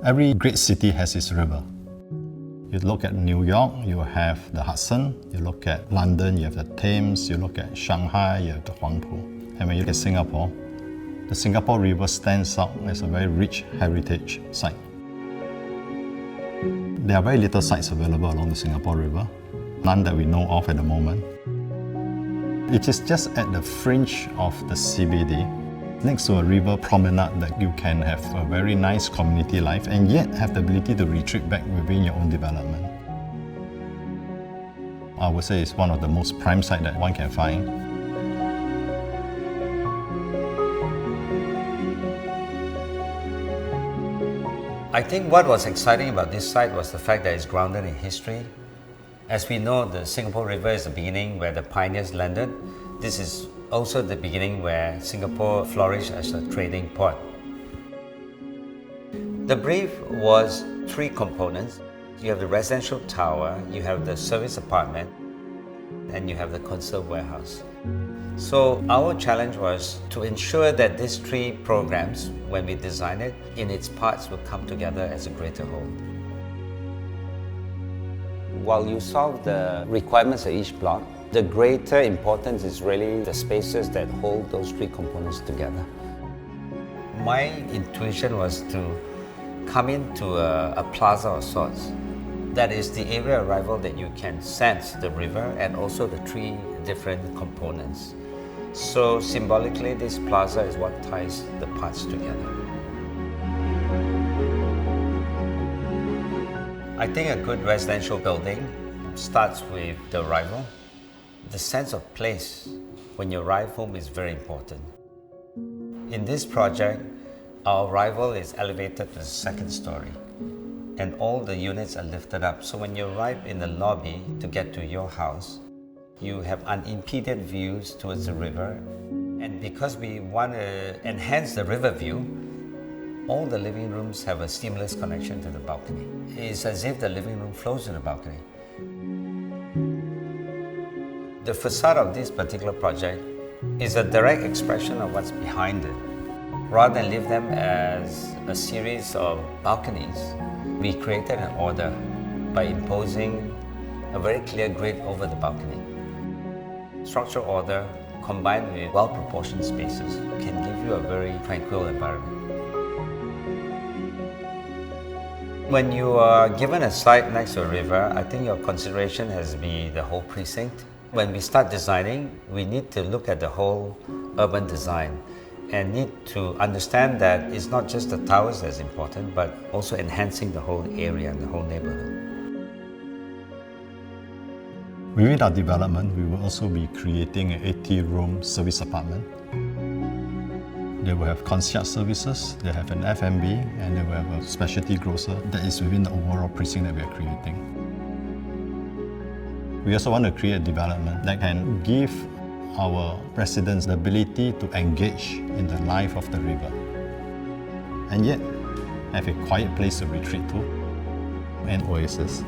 Every great city has its river. You look at New York, you have the Hudson. You look at London, you have the Thames. You look at Shanghai, you have the Huangpu. And when you look at Singapore, the Singapore River stands out as a very rich heritage site. There are very little sites available along the Singapore River, none that we know of at the moment. It is just at the fringe of the CBD, next to a river promenade, that you can have a very nice community life and yet have the ability to retreat back within your own development. I would say it's one of the most prime sites that one can find. I think what was exciting about this site was the fact that it's grounded in history. As we know, the Singapore River is the beginning where the pioneers landed. This is also the beginning where Singapore flourished as a trading port. The brief was three components. You have the residential tower, you have the service apartment, and you have the conserve warehouse. So our challenge was to ensure that these three programs, when we design it, in its parts will come together as a greater whole. While you solve the requirements of each block, the greater importance is really the spaces that hold those three components together. My intuition was to come into a plaza of sorts. That is the area arrival that you can sense the river and also the three different components. So symbolically, this plaza is what ties the parts together. I think a good residential building starts with the arrival. The sense of place when you arrive home is very important. In this project, our arrival is elevated to the second story, and all the units are lifted up. So when you arrive in the lobby to get to your house, you have unimpeded views towards the river. And because we want to enhance the river view, all the living rooms have a seamless connection to the balcony. It's as if the living room flows to the balcony. The facade of this particular project is a direct expression of what's behind it. Rather than leave them as a series of balconies, we created an order by imposing a very clear grid over the balcony. Structural order combined with well-proportioned spaces can give you a very tranquil environment. When you are given a site next to a river, I think your consideration has to be the whole precinct. When we start designing, we need to look at the whole urban design and need to understand that it's not just the towers that's important, but also enhancing the whole area and the whole neighborhood. Within our development, we will also be creating an 80-room service apartment. They will have concierge services, they have an F&B, and they will have a specialty grocer that is within the overall precinct that we are creating. We also want to create a development that can give our residents the ability to engage in the life of the river, and yet have a quiet place to retreat to, an oasis.